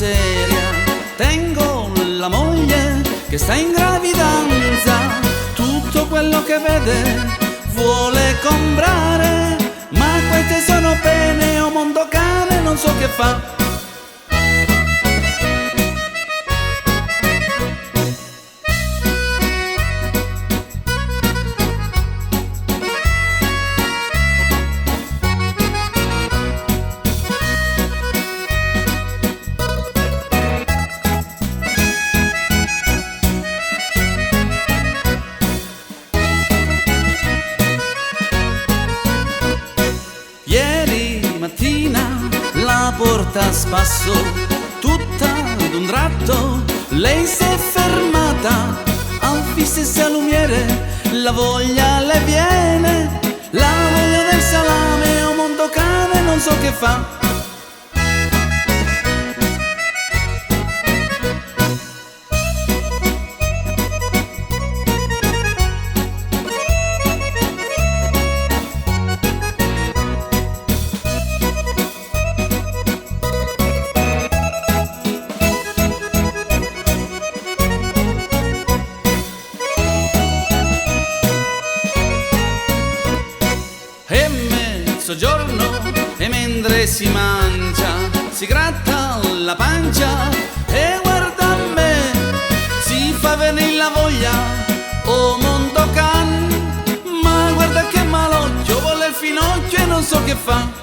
seria. Tengo la moglie che sta in gravidanza, tutto quello che vede vuole comprare, ma queste sono pene, o mondo cane, non so che fa. Ieri mattina la porta a spasso, tutta ad un tratto lei si è fermata. Al fisso e salumiere la voglia le viene, la voglia del salame, o mondo cane, non so che fa. È mezzogiorno e mentre si mangia si gratta la pancia e guarda a me, si fa venire la voglia, o mondo can, ma guarda che malocchio, vuole il finocchio e non so che fa.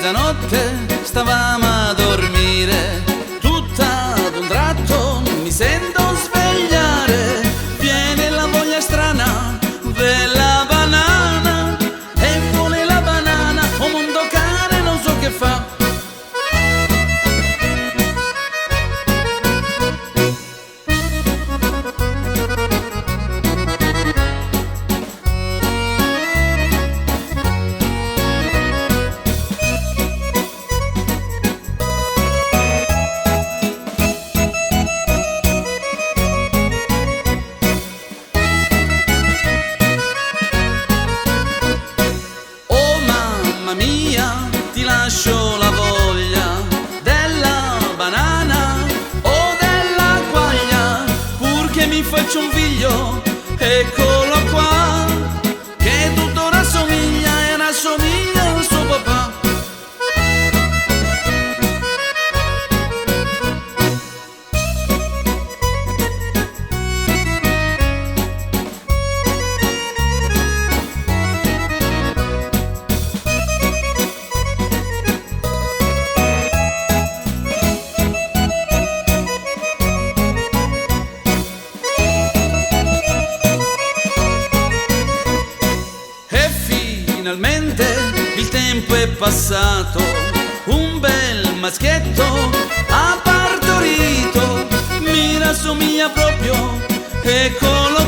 Mezzanotte stavamo a dormire, tutta ad un tratto mi sento svegliare, viene la voglia strana della banana e vuole la banana, o mondo cane, non so che fa. Mamma mia, ti lascio la voglia della banana o della quaglia, purché mi faccio un figlio, eccolo qua, che tutto rassomiglia e rassomiglia al suo papà. Finalmente il tempo è passato, un bel maschietto ha partorito, mi rassomiglia proprio, eccolo